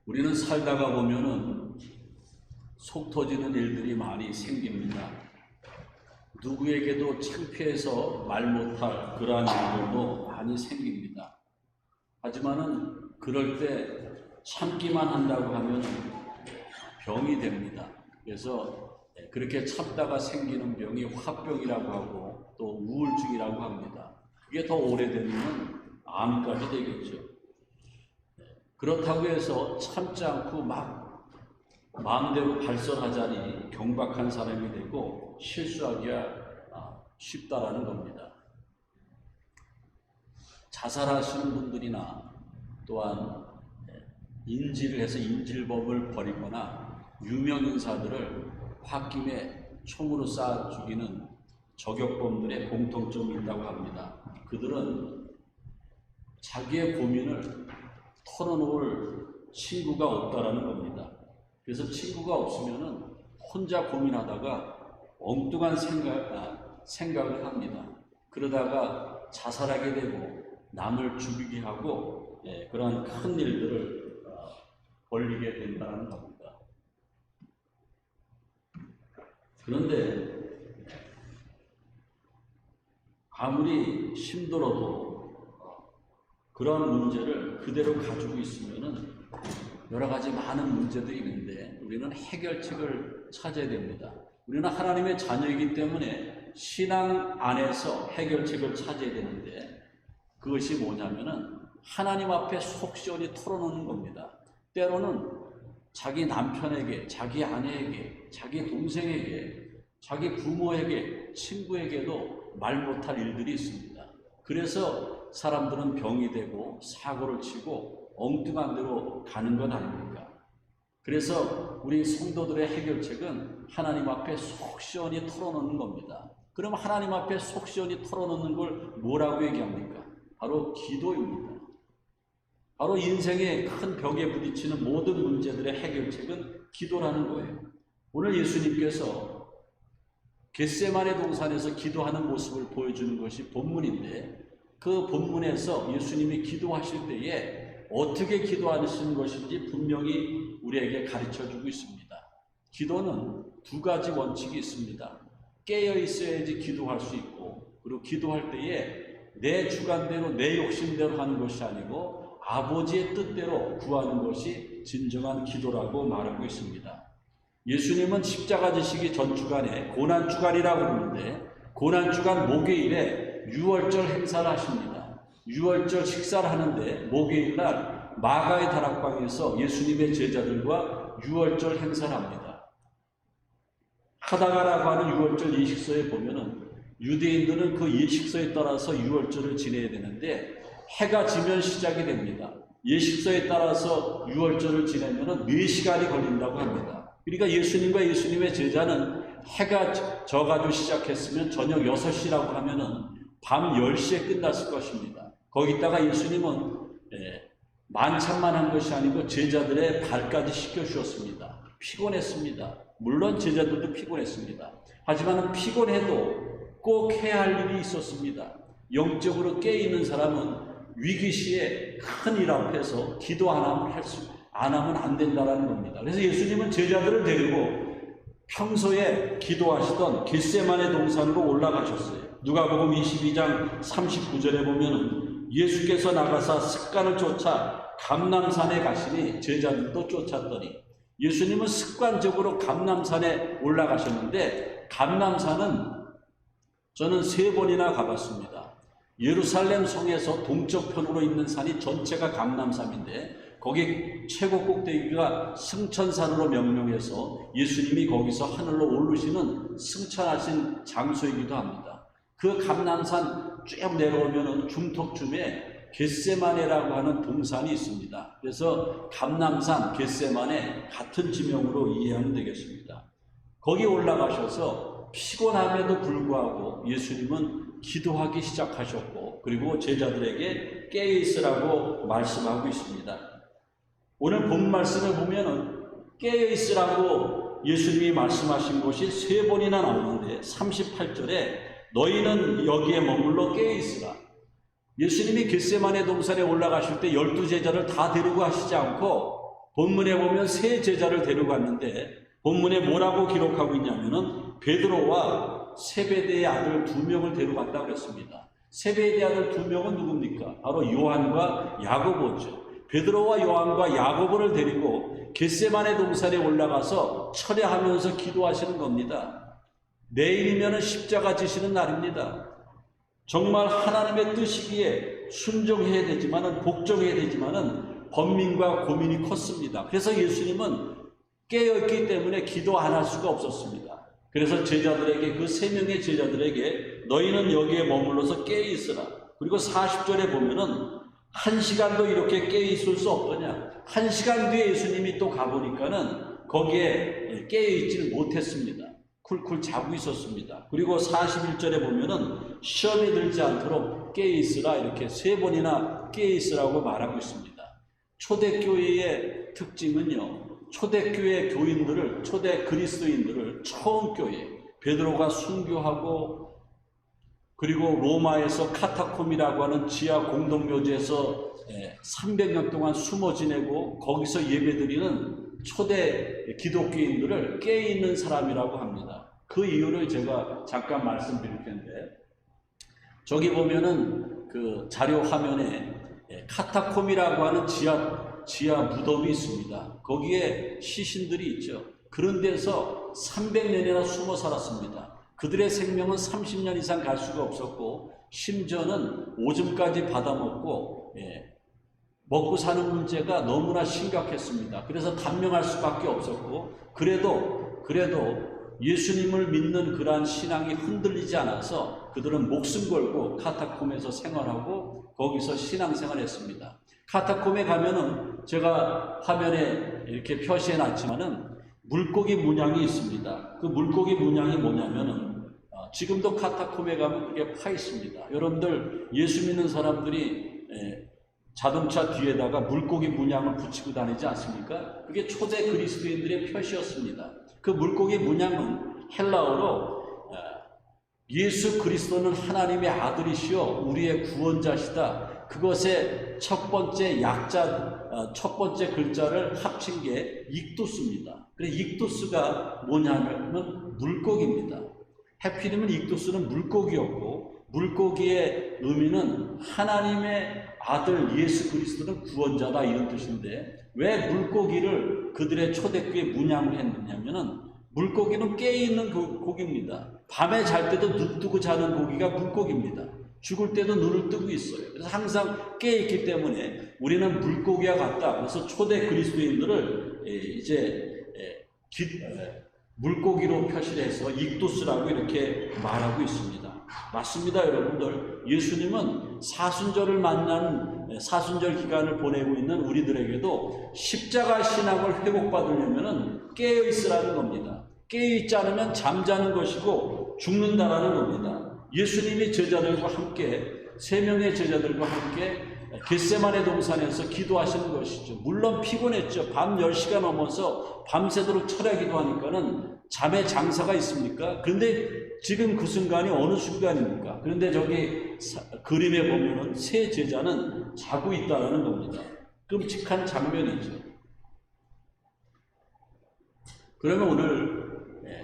우리는 살다가 보면은 속 터지는 일들이 많이 생깁니다. 누구에게도 창피해서 말 못할 그러한 일들도 많이 생깁니다. 하지만은 그럴 때 참기만 한다고 하면 병이 됩니다. 그래서 그렇게 참다가 생기는 병이 화병이라고 하고 또 우울증이라고 합니다. 그게 더 오래되면 암까지 되겠죠. 그렇다고 해서 참지 않고 막 마음대로 발설하자니 경박한 사람이 되고 실수하기가 쉽다라는 겁니다. 자살하시는 분들이나 또한 인질을 해서 인질범을 벌이거나 유명 인사들을 홧김에 총으로 쏴 죽이는 저격범들의 공통점이 있다고 합니다. 그들은 자기의 고민을 털어놓을 친구가 없다라는 겁니다. 그래서 친구가 없으면은 혼자 고민하다가 엉뚱한 생각을 합니다. 그러다가 자살하게 되고 남을 죽이게 하고 그러한 큰 일들을 벌리게 된다는 겁니다. 그런데 아무리 힘들어도 그런 문제를 그대로 가지고 있으면은 여러 가지 많은 문제들이 있는데 우리는 해결책을 찾아야 됩니다. 우리는 하나님의 자녀이기 때문에 신앙 안에서 해결책을 찾아야 되는데 그것이 뭐냐면은 하나님 앞에 속 시원히 털어놓는 겁니다. 때로는 자기 남편에게, 자기 아내에게, 자기 동생에게, 자기 부모에게, 친구에게도 말 못할 일들이 있습니다. 그래서 사람들은 병이 되고 사고를 치고 엉뚱한 데로 가는 건 아닙니까? 그래서 우리 성도들의 해결책은 하나님 앞에 속 시원히 털어놓는 겁니다. 그럼 하나님 앞에 속 시원히 털어놓는 걸 뭐라고 얘기합니까? 바로 기도입니다. 바로 인생의 큰 벽에 부딪히는 모든 문제들의 해결책은 기도라는 거예요. 오늘 예수님께서 겟세마네 동산에서 기도하는 모습을 보여주는 것이 본문인데 그 본문에서 예수님이 기도하실 때에 어떻게 기도하시는 것인지 분명히 우리에게 가르쳐주고 있습니다. 기도는 두 가지 원칙이 있습니다. 깨어 있어야지 기도할 수 있고 그리고 기도할 때에 내 주관대로 내 욕심대로 하는 것이 아니고 아버지의 뜻대로 구하는 것이 진정한 기도라고 말하고 있습니다. 예수님은 십자가 지시기 전 주간에 고난주간이라고 부르는데 고난주간 목요일에 유월절 행사를 하십니다. 유월절 식사를 하는데 목요일날 마가의 다락방에서 예수님의 제자들과 유월절 행사를 합니다. 하다가라고 하는 유월절 예식서에 보면은 유대인들은 그 예식서에 따라서 유월절을 지내야 되는데 해가 지면 시작이 됩니다. 예식서에 따라서 유월절을 지내면은 4시간이 걸린다고 합니다. 그러니까 예수님과 예수님의 제자는 해가 져가지고 시작했으면 저녁 6시라고 하면은 밤 10시에 끝났을 것입니다. 거기다가 예수님은 만찬만 한 것이 아니고 제자들의 발까지 씻겨주었습니다. 피곤했습니다. 물론 제자들도 피곤했습니다. 하지만 피곤해도 꼭 해야 할 일이 있었습니다. 영적으로 깨있는 사람은 위기 시에 큰 일 앞에서 기도 안 하면 안 된다는 겁니다. 그래서 예수님은 제자들을 데리고 평소에 기도하시던 겟세마네 동산으로 올라가셨어요. 누가복음 22장 39절에 보면은 예수께서 나가사 습관을 쫓아 감람산에 가시니 제자들도 쫓았더니 예수님은 습관적으로 감람산에 올라가셨는데 감람산은 저는 3번이나 가봤습니다. 예루살렘 성에서 동쪽편으로 있는 산이 전체가 감람산인데 거기 최고 꼭대기가 승천산으로 명명해서 예수님이 거기서 하늘로 오르시는 승천하신 장소이기도 합니다. 그 감람산 쭉 내려오면 중턱쯤에 겟세마네라고 하는 동산이 있습니다. 그래서 감람산, 겟세마네 같은 지명으로 이해하면 되겠습니다. 거기 올라가셔서 피곤함에도 불구하고 예수님은 기도하기 시작하셨고 그리고 제자들에게 깨어있으라고 말씀하고 있습니다. 오늘 본 말씀을 보면은 깨어있으라고 예수님이 말씀하신 것이 3번이나 나오는데 38절에 너희는 여기에 머물러 깨어있으라. 예수님이 겟세마네 동산에 올라가실 때 12제자를 다 데리고 하시지 않고 본문에 보면 세 제자를 데려갔는데 본문에 뭐라고 기록하고 있냐면은 베드로와 세베대의 아들 2명을 데려갔다고 그랬습니다. 세베대의 아들 2명은 누굽니까? 바로 요한과 야고보죠. 베드로와 요한과 야고보를 데리고 겟세마네 동산에 올라가서 철야하면서 기도하시는 겁니다. 내일이면 십자가 지시는 날입니다. 정말 하나님의 뜻이기에 순종해야 되지만은, 복종해야 되지만은 번민과 고민이 컸습니다. 그래서 예수님은 깨어있기 때문에 기도 안 할 수가 없었습니다. 그래서 제자들에게, 그 3명의 제자들에게 너희는 여기에 머물러서 깨어있으라. 그리고 40절에 보면은 1시간도 이렇게 깨어있을 수 없더냐. 1시간 뒤에 예수님이 또 가보니까는 거기에 깨어있지를 못했습니다. 쿨쿨 자고 있었습니다. 그리고 41절에 보면은 시험에 들지 않도록 깨어있으라, 이렇게 3번이나 깨어있으라고 말하고 있습니다. 초대교회의 특징은요, 초대교회 교인들을, 초대 그리스도인들을 처음 교회, 베드로가 순교하고, 그리고 로마에서 카타콤이라고 하는 지하 공동묘지에서 300년 동안 숨어 지내고 거기서 예배드리는 초대 기독교인들을 깨있는 사람이라고 합니다. 그 이유를 제가 잠깐 말씀드릴 텐데, 저기 보면은 그 자료 화면에 카타콤이라고 하는 지하 무덤이 있습니다. 거기에 시신들이 있죠. 그런 데서 300년이나 숨어 살았습니다. 그들의 생명은 30년 이상 갈 수가 없었고, 심지어는 오줌까지 받아먹고, 먹고 사는 문제가 너무나 심각했습니다. 그래서 단명할 수밖에 없었고, 그래도 예수님을 믿는 그러한 신앙이 흔들리지 않아서 그들은 목숨 걸고 카타콤에서 생활하고 거기서 신앙생활했습니다. 카타콤에 가면은 제가 화면에 이렇게 표시해 놨지만은 물고기 문양이 있습니다. 그 물고기 문양이 뭐냐면은 지금도 카타콤에 가면 그게 파 있습니다. 여러분들 예수 믿는 사람들이 자동차 뒤에다가 물고기 문양을 붙이고 다니지 않습니까? 그게 초대 그리스도인들의 표시였습니다. 그 물고기 문양은 헬라어로 예수 그리스도는 하나님의 아들이시여 우리의 구원자시다. 그것의 첫 번째 글자를 합친 게 익두스입니다. 그래서 익두스가 뭐냐면 물고기입니다. 해필이면 익두스는 물고기였고, 물고기의 의미는 하나님의 아들 예수 그리스도는 구원자다, 이런 뜻인데, 왜 물고기를 그들의 초대교회 문양을 했느냐면은 물고기는 깨어있는 고기입니다. 밤에 잘 때도 눈 뜨고 자는 고기가 물고기입니다. 죽을 때도 눈을 뜨고 있어요. 그래서 항상 깨어있기 때문에 우리는 물고기와 같다. 그래서 초대 그리스도인들을 물고기로 표시를 해서 익두스라고 이렇게 말하고 있습니다. 맞습니다, 여러분들. 예수님은 사순절을 만난 사순절 기간을 보내고 있는 우리들에게도 십자가 신앙을 회복받으려면 깨어있으라는 겁니다. 깨어있지 않으면 잠자는 것이고 죽는다라는 겁니다. 예수님이 제자들과 함께, 3명의 제자들과 함께 겟세마네 동산에서 기도하시는 것이죠. 물론 피곤했죠. 밤 10시가 넘어서 밤새도록 철야 기도하니까는 잠의 장사가 있습니까? 그런데 지금 그 순간이 어느 순간입니까? 그런데 저기 그림에 보면은 3 제자는 자고 있다는 겁니다. 끔찍한 장면이죠. 그러면 오늘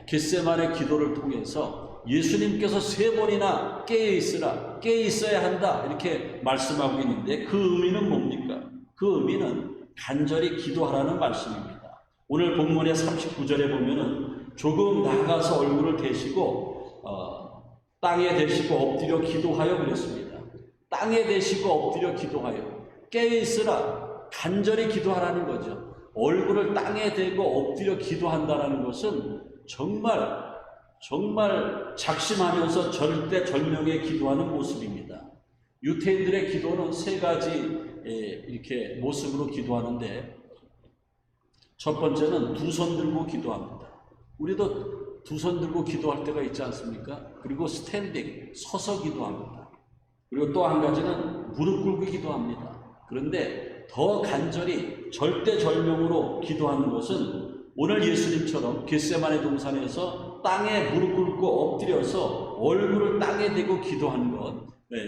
겟세마네 기도를 통해서 예수님께서 3번이나 깨어있어야 한다, 이렇게 말씀하고 있는데 그 의미는 뭡니까? 그 의미는 간절히 기도하라는 말씀입니다. 오늘 본문의 39절에 보면은 조금 나아가서 얼굴을 대시고 땅에 대시고 엎드려 기도하여 그랬습니다. 땅에 대시고 엎드려 기도하여, 깨어있으라, 간절히 기도하라는 거죠. 얼굴을 땅에 대고 엎드려 기도한다는 것은 정말 작심하면서 절대절명에 기도하는 모습입니다. 유태인들의 기도는 3가지 이렇게 모습으로 기도하는데, 첫 번째는 2 손 들고 기도합니다. 우리도 2 손 들고 기도할 때가 있지 않습니까? 그리고 스탠딩, 서서 기도합니다. 그리고 또 한 가지는 무릎 꿇고 기도합니다. 그런데 더 간절히 절대절명으로 기도하는 것은 오늘 예수님처럼 겟세마네 동산에서 땅에 무릎 꿇고 엎드려서 얼굴을 땅에 대고 기도하는 것,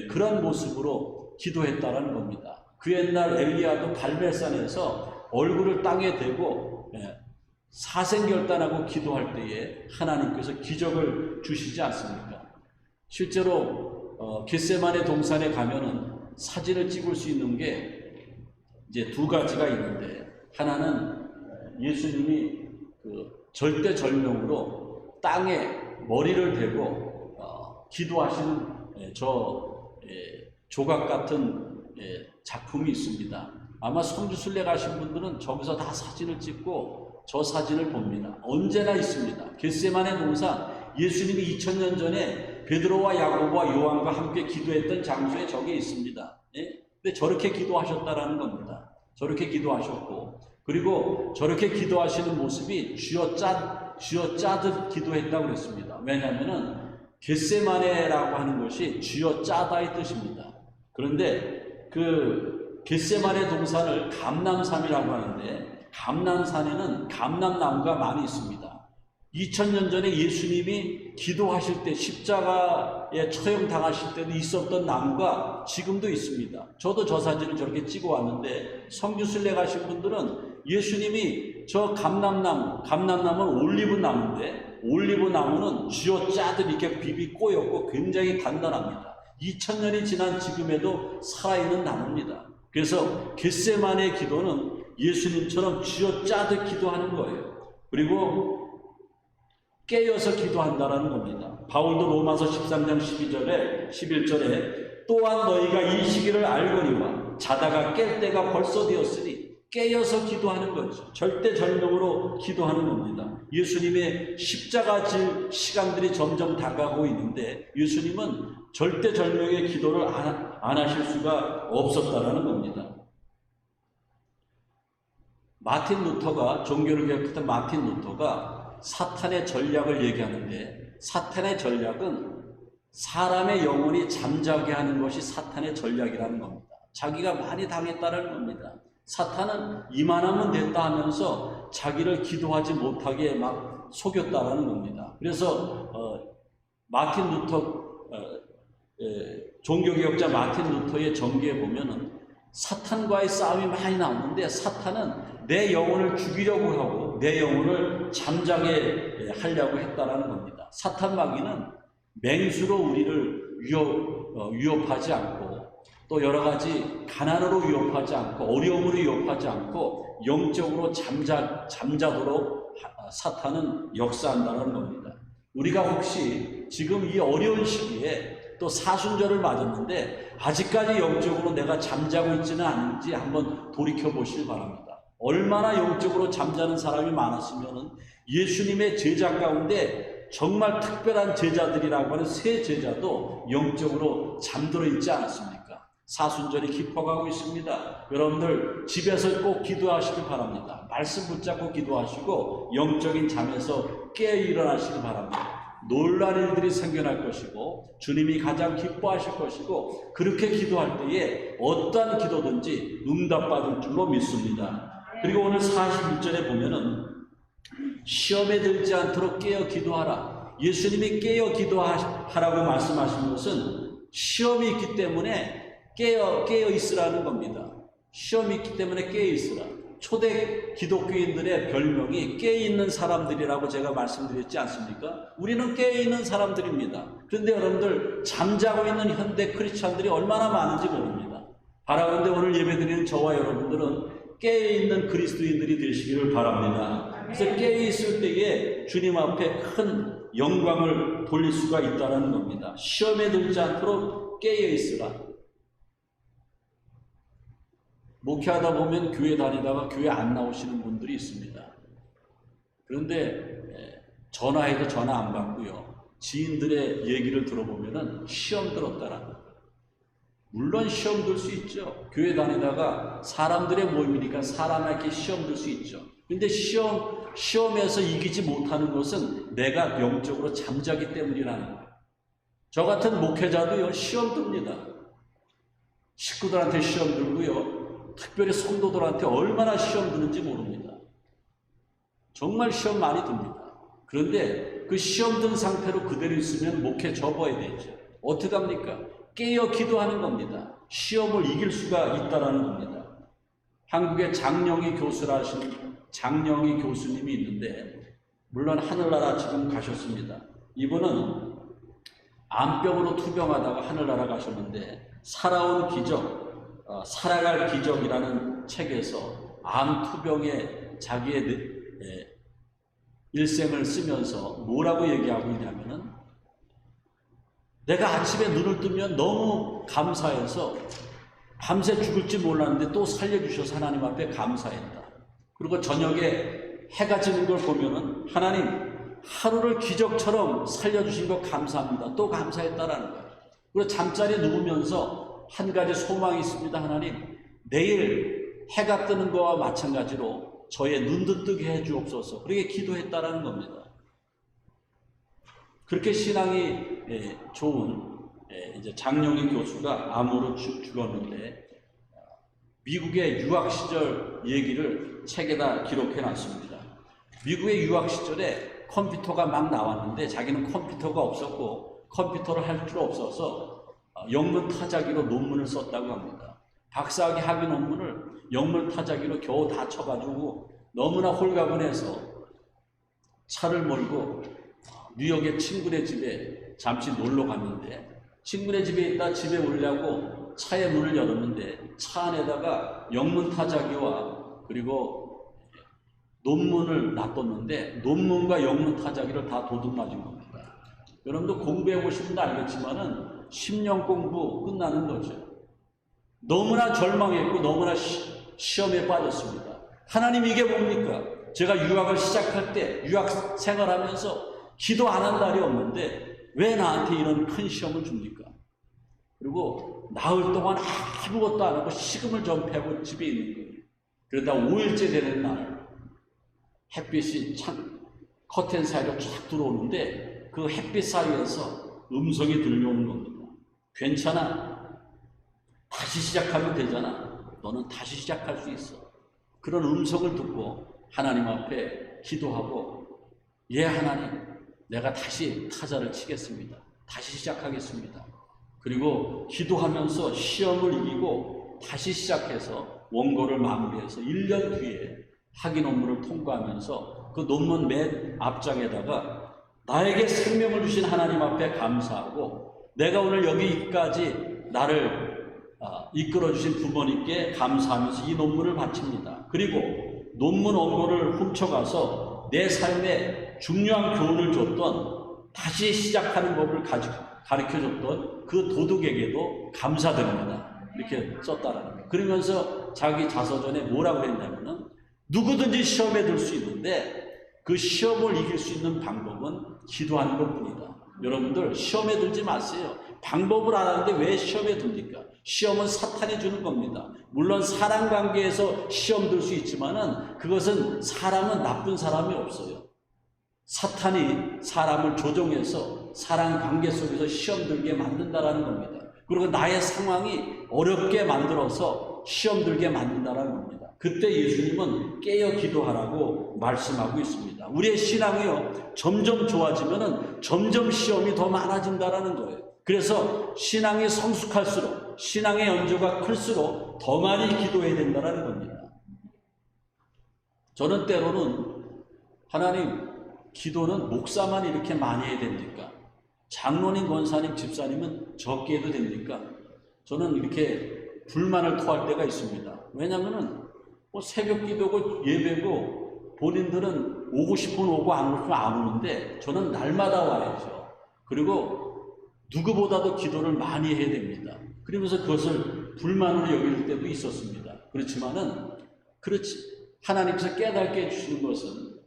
그런 모습으로 기도했다라는 겁니다. 그 옛날 엘리야도 갈멜산에서 얼굴을 땅에 대고 사생결단하고 기도할 때에 하나님께서 기적을 주시지 않습니까? 실제로 겟세마네 동산에 가면은 사진을 찍을 수 있는 게 이제 두 가지가 있는데, 하나는 예수님이 절대절명으로 땅에 머리를 대고 기도하시는 조각 같은 작품이 있습니다. 아마 성지순례 가신 분들은 저기서 다 사진을 찍고 저 사진을 봅니다. 언제나 있습니다. 겟세마네 동산, 예수님이 2000년 전에 베드로와 야고보와 요한과 함께 기도했던 장소에 저게 있습니다. 근데 저렇게 기도하셨다라는 겁니다. 저렇게 기도하셨고, 그리고 저렇게 기도하시는 모습이 쥐어 짜듯 기도했다고 그랬습니다. 왜냐하면은 겟세마네라고 하는 것이 쥐어 짜다의 뜻입니다. 그런데 그 겟세마네 동산을 감람산이라고 하는데, 감람산에는 감람나무가 많이 있습니다. 2000년 전에 예수님이 기도하실 때, 십자가에 처형당하실 때도 있었던 나무가 지금도 있습니다. 저도 저 사진을 저렇게 찍어 왔는데, 성지순례 가신 분들은 예수님이 저 감람나무는 올리브나무인데, 올리브나무는 쥐어 짜듯 이렇게 비비 꼬였고 굉장히 단단합니다. 2000년이 지난 지금에도 살아있는 나무입니다. 그래서 겟세마네 기도는 예수님처럼 쥐어 짜듯 기도하는 거예요. 그리고 깨어서 기도한다라는 겁니다. 바울도 로마서 13장 11절에 또한 너희가 이 시기를 알거니와 자다가 깰 때가 벌써 되었으니, 깨어서 기도하는 거죠. 절대절명으로 기도하는 겁니다. 예수님의 십자가 질 시간들이 점점 다가오고 있는데, 예수님은 절대절명의 기도를 안 하실 수가 없었다라는 겁니다. 종교를 개혁했던 마틴 루터가 사탄의 전략을 얘기하는데, 사탄의 전략은 사람의 영혼이 잠자게 하는 것이 사탄의 전략이라는 겁니다. 자기가 많이 당했다는 겁니다. 사탄은 이만하면 됐다 하면서 자기를 기도하지 못하게 막 속였다라는 겁니다. 그래서 마틴 루터 종교개혁자 마틴 루터의 전기에 보면은 사탄과의 싸움이 많이 나오는데, 사탄은 내 영혼을 죽이려고 하고 내 영혼을 잠자게 하려고 했다라는 겁니다. 사탄 마귀는 맹수로 우리를 위협하지 않고, 또 여러 가지 가난으로 위협하지 않고, 어려움으로 위협하지 않고, 영적으로 잠자도록 사탄은 역사한다는 겁니다. 우리가 혹시 지금 이 어려운 시기에 또 사순절을 맞았는데 아직까지 영적으로 내가 잠자고 있지는 않은지 한번 돌이켜 보시길 바랍니다. 얼마나 영적으로 잠자는 사람이 많았으면은 예수님의 제자 가운데 정말 특별한 제자들이라고 하는 세 제자도 영적으로 잠들어 있지 않았습니까? 사순절이 깊어가고 있습니다. 여러분들 집에서 꼭 기도하시길 바랍니다. 말씀 붙잡고 기도하시고 영적인 잠에서 깨어 일어나시길 바랍니다. 놀랄 일들이 생겨날 것이고 주님이 가장 기뻐하실 것이고, 그렇게 기도할 때에 어떠한 기도든지 응답받을 줄로 믿습니다. 그리고 오늘 41절에 보면은 시험에 들지 않도록 깨어 기도하라. 예수님이 깨어 기도하라고 말씀하신 것은 시험이 있기 때문에 깨어 있으라는 겁니다. 시험이 있기 때문에 깨어 있으라. 초대 기독교인들의 별명이 깨어있는 사람들이라고 제가 말씀드렸지 않습니까? 우리는 깨어있는 사람들입니다. 그런데 여러분들 잠자고 있는 현대 크리스찬들이 얼마나 많은지 모릅니다. 바라건대 오늘 예배드리는 저와 여러분들은 깨어있는 그리스도인들이 되시기를 바랍니다. 그래서 깨어있을 때에 주님 앞에 큰 영광을 돌릴 수가 있다는 겁니다. 시험에 들지 않도록 깨어있으라. 목회하다 보면 교회 다니다가 교회 안 나오시는 분들이 있습니다. 그런데 전화해도 전화 안 받고요. 지인들의 얘기를 들어보면은 시험 들었다라는 거예요. 물론 시험 들 수 있죠. 교회 다니다가 사람들의 모임이니까 사람에게 시험 들 수 있죠. 근데 시험에서 이기지 못하는 것은 내가 영적으로 잠자기 때문이라는 거예요. 저 같은 목회자도요, 시험 듭니다. 식구들한테 시험 들고요. 특별히 성도들한테 얼마나 시험 드는지 모릅니다. 정말 시험 많이 듭니다. 그런데 그 시험 든 상태로 그대로 있으면 목회 접어야 되죠. 어떻게 합니까? 깨어 기도하는 겁니다. 시험을 이길 수가 있다라는 겁니다. 한국에 장영희 교수님이 있는데, 물론 하늘나라 지금 가셨습니다. 이분은 암병으로 투병하다가 하늘나라 가셨는데, 살아온 기적, 살아갈 기적이라는 책에서 암 투병에 자기의 일생을 쓰면서 뭐라고 얘기하고 있냐면은, 내가 아침에 눈을 뜨면 너무 감사해서 밤새 죽을지 몰랐는데 또 살려주셔서 하나님 앞에 감사했다. 그리고 저녁에 해가 지는 걸 보면은 하나님 하루를 기적처럼 살려주신 거 감사합니다. 또 감사했다라는 거예요. 그리고 잠자리에 누우면서 한 가지 소망이 있습니다. 하나님, 내일 해가 뜨는 거와 마찬가지로 저의 눈도 뜨게 해 주옵소서. 그렇게 기도했다라는 겁니다. 그렇게 신앙이 좋은 이제 장영희 교수가 암으로 죽었는데, 미국의 유학 시절 얘기를 책에다 기록해 놨습니다. 미국의 유학 시절에 컴퓨터가 막 나왔는데 자기는 컴퓨터가 없었고 컴퓨터를 할 줄 없어서 영문 타자기로 논문을 썼다고 합니다. 박사학위 학위 논문을 영문 타자기로 겨우 다 쳐가지고 너무나 홀가분해서 차를 몰고 뉴욕의 친구네 집에 잠시 놀러 갔는데, 친구네 집에 있다 집에 오려고 차의 문을 열었는데 차 안에다가 영문 타자기와 그리고 논문을 놔뒀는데 논문과 영문 타자기를 다 도둑 맞은 겁니다. 여러분도 공부해 보시면 알겠지만은 10년 공부 끝나는 거죠. 너무나 절망했고 너무나 시험에 빠졌습니다. 하나님, 이게 뭡니까? 제가 유학을 시작할 때 유학 생활하면서 기도 안 한 날이 없는데 왜 나한테 이런 큰 시험을 줍니까? 그리고 나흘 동안 아무것도 안 하고 식음을 전폐하고 집에 있는 거예요. 그러다 5일째 되는 날 햇빛이 커튼 사이로 쫙 들어오는데 그 햇빛 사이에서 음성이 들려오는 겁니다. 괜찮아. 다시 시작하면 되잖아. 너는 다시 시작할 수 있어. 그런 음성을 듣고 하나님 앞에 기도하고, 예 하나님, 내가 다시 타자를 치겠습니다. 다시 시작하겠습니다. 그리고 기도하면서 시험을 이기고 다시 시작해서 원고를 마무리해서 1년 뒤에 학위 논문을 통과하면서 그 논문 맨 앞장에다가 나에게 생명을 주신 하나님 앞에 감사하고, 내가 오늘 여기까지 나를 이끌어 주신 부모님께 감사하면서 이 논문을 바칩니다. 그리고 논문 원고를 훔쳐가서 내 삶에 중요한 교훈을 줬던, 다시 시작하는 법을 가르쳐줬던 그 도둑에게도 감사드립니다. 이렇게 썼다라는 거예요. 그러면서 자기 자서전에 뭐라고 했냐면은, 누구든지 시험에 들 수 있는데 그 시험을 이길 수 있는 방법은 기도하는 것뿐이다. 여러분들 시험에 들지 마세요. 방법을 알았는데 왜 시험에 듭니까? 시험은 사탄이 주는 겁니다. 물론 사람 관계에서 시험 들 수 있지만은 그것은 사람은 나쁜 사람이 없어요. 사탄이 사람을 조종해서 사람 관계 속에서 시험 들게 만든다라는 겁니다. 그리고 나의 상황이 어렵게 만들어서 시험 들게 만든다라는 겁니다. 그때 예수님은 깨어 기도하라고 말씀하고 있습니다. 우리의 신앙이요, 점점 좋아지면은 점점 시험이 더 많아진다라는 거예요. 그래서 신앙이 성숙할수록, 신앙의 연조가 클수록 더 많이 기도해야 된다라는 겁니다. 저는 때로는 하나님, 기도는 목사만 이렇게 많이 해야 됩니까? 장로님, 권사님, 집사님은 적게 해도 됩니까? 저는 이렇게 불만을 토할 때가 있습니다. 왜냐하면은 새벽 기도고 예배고 본인들은 오고 싶으면 오고 안 오고 싶으면 안 오는데 저는 날마다 와야죠. 그리고 누구보다도 기도를 많이 해야 됩니다. 그러면서 그것을 불만으로 여길 때도 있었습니다. 그렇지만은 하나님께서 깨닫게 해주시는 것은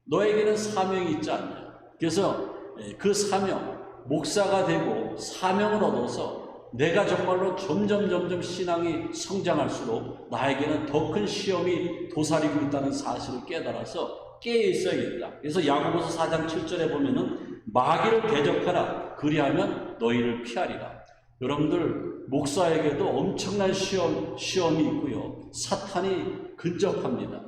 너에게는 사명이 있지 않냐. 그래서 그 사명, 목사가 되고 사명을 얻어서 내가 정말로 점점 신앙이 성장할수록 나에게는 더 큰 시험이 도사리고 있다는 사실을 깨달아서 깨어 있어야겠다. 그래서 야고보서 4장 7절에 보면은 마귀를 대적하라, 그리하면 너희를 피하리라. 여러분들 목사에게도 엄청난 시험이 있고요, 사탄이 근접합니다.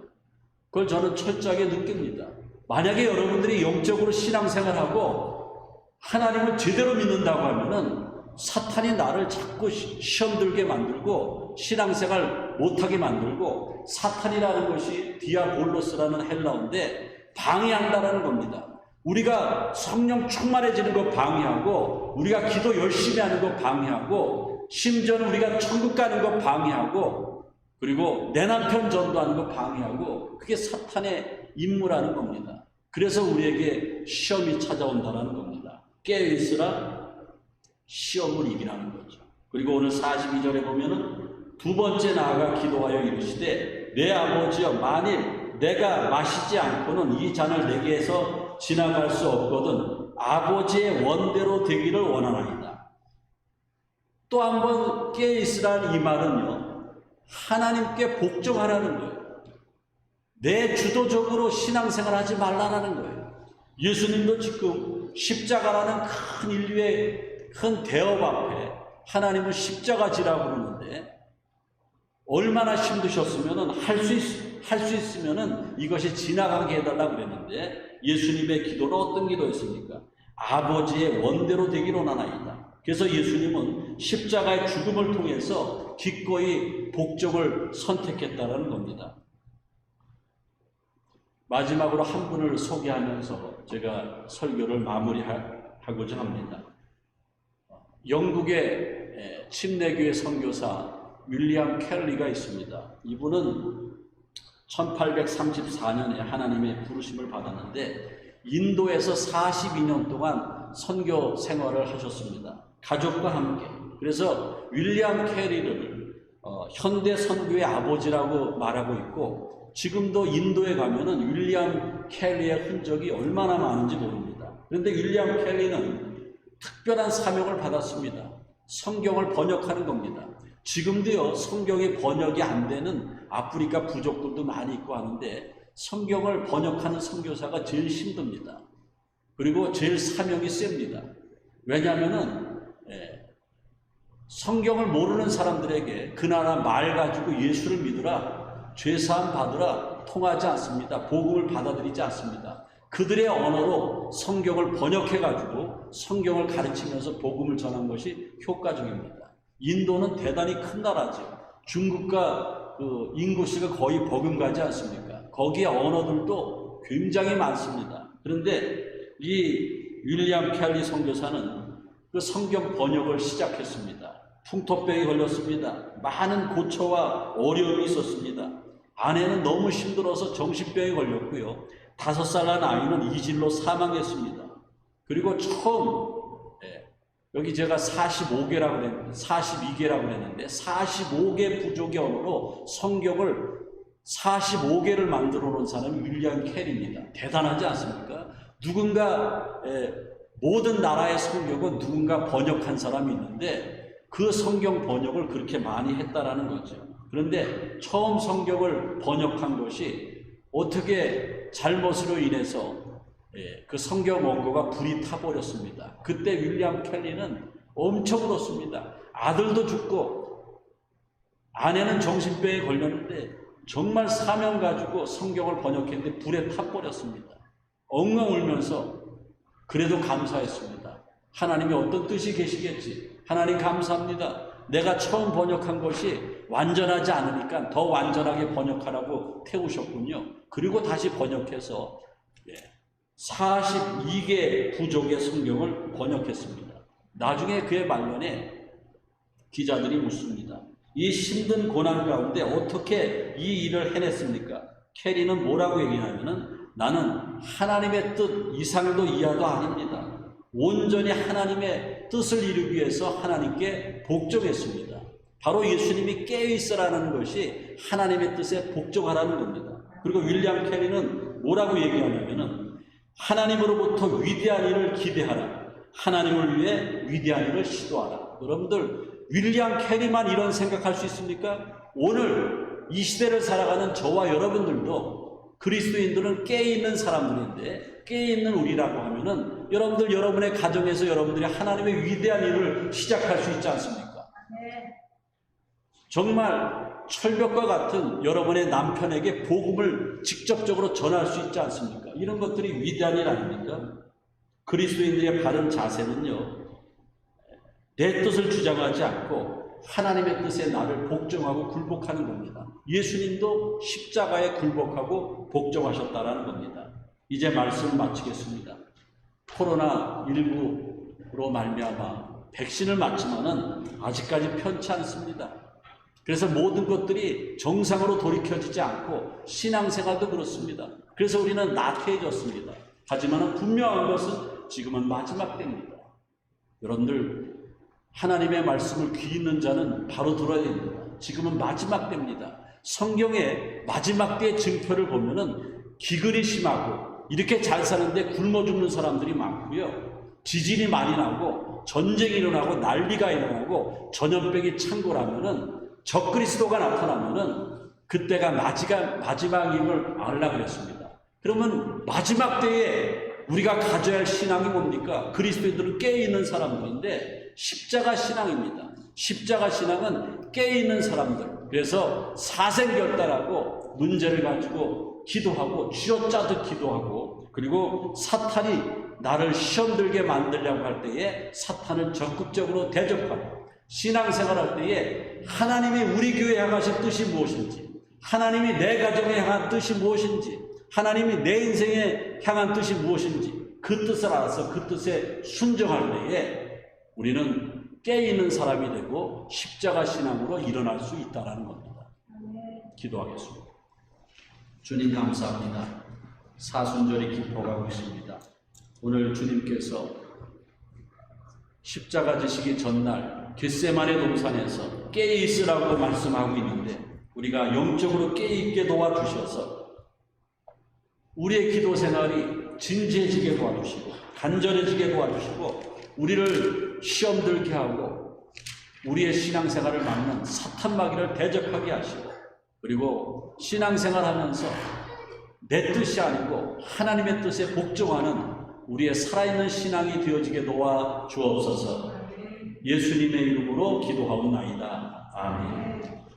그걸 저는 철저하게 느낍니다. 만약에 여러분들이 영적으로 신앙생활하고 하나님을 제대로 믿는다고 하면은 사탄이 나를 자꾸 시험 들게 만들고 신앙생활 못하게 만들고, 사탄이라는 것이 디아볼로스라는 헬라어인데 방해한다라는 겁니다. 우리가 성령 충만해지는 거 방해하고, 우리가 기도 열심히 하는 거 방해하고, 심지어는 우리가 천국 가는 거 방해하고, 그리고 내 남편 전도하는 거 방해하고, 그게 사탄의 임무라는 겁니다. 그래서 우리에게 시험이 찾아온다는 겁니다. 깨어있으라 시험을 이기라는 거죠. 그리고 오늘 42절에 보면은 두 번째 나아가 기도하여 이르시되 내 아버지여, 만일 내가 마시지 않고는 이 잔을 내게에서 지나갈 수 없거든 아버지의 원대로 되기를 원하나이다. 또 한 번 깨어있으라는 이 말은요, 하나님께 복종하라는 거예요. 내 주도적으로 신앙생활 하지 말라는 거예요. 예수님도 지금 십자가라는 큰 인류의 큰 대업 앞에 하나님은 십자가 지라고 그러는데, 얼마나 힘드셨으면은 할 수 있으면은 이것이 지나가게 해달라고 그랬는데, 예수님의 기도는 어떤 기도였습니까? 아버지의 원대로 되기를 원하나이다. 그래서 예수님은 십자가의 죽음을 통해서 기꺼이 복종을 선택했다라는 겁니다. 마지막으로 한 분을 소개하면서 제가 설교를 마무리하고자 합니다. 영국의 침례교회 선교사 윌리엄 켈리가 있습니다. 이분은 1834년에 하나님의 부르심을 받았는데 인도에서 42년 동안 선교 생활을 하셨습니다. 가족과 함께. 그래서 윌리엄 켈리를 현대 선교의 아버지라고 말하고 있고, 지금도 인도에 가면은 윌리엄 켈리의 흔적이 얼마나 많은지 모릅니다. 그런데 윌리엄 켈리는 특별한 사명을 받았습니다. 성경을 번역하는 겁니다. 지금도요, 성경이 번역이 안 되는 아프리카 부족들도 많이 있고 하는데, 성경을 번역하는 선교사가 제일 힘듭니다. 그리고 제일 사명이 셉니다. 왜냐하면은 성경을 모르는 사람들에게 그 나라 말 가지고 예수를 믿으라, 죄사함 받으라 통하지 않습니다. 복음을 받아들이지 않습니다. 그들의 언어로 성경을 번역해가지고 성경을 가르치면서 복음을 전한 것이 효과적입니다. 인도는 대단히 큰 나라죠. 중국과 그 인구수가 거의 버금가지 않습니까? 거기에 언어들도 굉장히 많습니다. 그런데 이 윌리엄 켈리 선교사는 그 성경 번역을 시작했습니다. 풍토병이 걸렸습니다. 많은 고초와 어려움이 있었습니다. 아내는 너무 힘들어서 정신병이 걸렸고요. 5살 난 아이는 이질로 사망했습니다. 그리고 처음 여기 제가 45개라고 그랬는데 42개라고 그랬는데 45개 부족의 언어로 성경을 45개를 만들어 놓은 사람이 윌리엄 켈리입니다. 대단하지 않습니까? 누군가 모든 나라의 성경은 누군가 번역한 사람이 있는데 그 성경 번역을 그렇게 많이 했다라는 거죠. 그런데 처음 성경을 번역한 것이 어떻게 잘못으로 인해서 그 성경 원고가 불이 타버렸습니다. 그때 윌리엄 켈리는 엄청 울었습니다. 아들도 죽고 아내는 정신병에 걸렸는데 정말 사명 가지고 성경을 번역했는데 불에 타버렸습니다. 엉엉 울면서 그래도 감사했습니다. 하나님이 어떤 뜻이 계시겠지. 하나님 감사합니다. 내가 처음 번역한 것이 완전하지 않으니까 더 완전하게 번역하라고 태우셨군요. 그리고 다시 번역해서 42개 부족의 성경을 번역했습니다. 나중에 그의 말년에 기자들이 묻습니다. 이 힘든 고난 가운데 어떻게 이 일을 해냈습니까? 캐리는 뭐라고 얘기하냐면은 나는 하나님의 뜻 이상도 이하도 아닙니다. 온전히 하나님의 뜻을 이루기 위해서 하나님께 복종했습니다. 바로 예수님이 깨어있으라는 것이 하나님의 뜻에 복종하라는 겁니다. 그리고 윌리엄 캐리는 뭐라고 얘기하냐면은 하나님으로부터 위대한 일을 기대하라. 하나님을 위해 위대한 일을 시도하라. 여러분들 윌리엄 캐리만 이런 생각할 수 있습니까? 오늘 이 시대를 살아가는 저와 여러분들도 그리스도인들은 깨어있는 사람들인데 깨어있는 우리라고 하면은 여러분들 여러분의 가정에서 여러분들이 하나님의 위대한 일을 시작할 수 있지 않습니까? 정말 철벽과 같은 여러분의 남편에게 복음을 직접적으로 전할 수 있지 않습니까? 이런 것들이 위대한 일 아닙니까? 그리스도인들의 바른 자세는요, 내 뜻을 주장하지 않고 하나님의 뜻에 나를 복종하고 굴복하는 겁니다. 예수님도 십자가에 굴복하고 복종하셨다라는 겁니다. 이제 말씀을 마치겠습니다. 코로나19로 말미암아 백신을 맞지만은 아직까지 편치 않습니다. 그래서 모든 것들이 정상으로 돌이켜지지 않고 신앙생활도 그렇습니다. 그래서 우리는 나태해졌습니다. 하지만 분명한 것은 지금은 마지막 때입니다. 여러분들 하나님의 말씀을 귀 있는 자는 바로 들어야 됩니다. 지금은 마지막 때입니다. 성경의 마지막 때의 증표를 보면은 기근이 심하고 이렇게 잘 사는데 굶어 죽는 사람들이 많고요. 지진이 많이 나고 전쟁이 일어나고 난리가 일어나고 전염병이 창궐하면은 적그리스도가 나타나면은 그때가 마지막임을 알라 그랬습니다. 그러면 마지막 때에 우리가 가져야 할 신앙이 뭡니까? 그리스도인들은 깨어있는 사람들인데 십자가 신앙입니다. 십자가 신앙은 깨어있는 사람들. 그래서 사생결단하고 문제를 가지고 기도하고 쥐어짜듯 기도하고 그리고 사탄이 나를 시험 들게 만들려고 할 때에 사탄을 적극적으로 대적하고 신앙생활할 때에 하나님이 우리 교회에 향하신 뜻이 무엇인지 하나님이 내 가정에 향한 뜻이 무엇인지 하나님이 내 인생에 향한 뜻이 무엇인지 그 뜻을 알아서 그 뜻에 순종할 때에 우리는 깨어있는 사람이 되고 십자가 신앙으로 일어날 수 있다는 겁니다. 기도하겠습니다. 주님 감사합니다. 사순절이 깊어가고 있습니다. 오늘 주님께서 십자가 지시기 전날 겟세마네 동산에서 깨어있으라고 말씀하고 있는데 우리가 영적으로 깨어있게 도와주셔서 우리의 기도 생활이 진지해지게 도와주시고 간절해지게 도와주시고 우리를 시험 들게 하고 우리의 신앙생활을 막는 사탄 마귀를 대적하게 하시고 그리고 신앙생활하면서 내 뜻이 아니고 하나님의 뜻에 복종하는 우리의 살아있는 신앙이 되어지게 도와주옵소서. 예수님의 이름으로 기도하옵나이다. 아멘.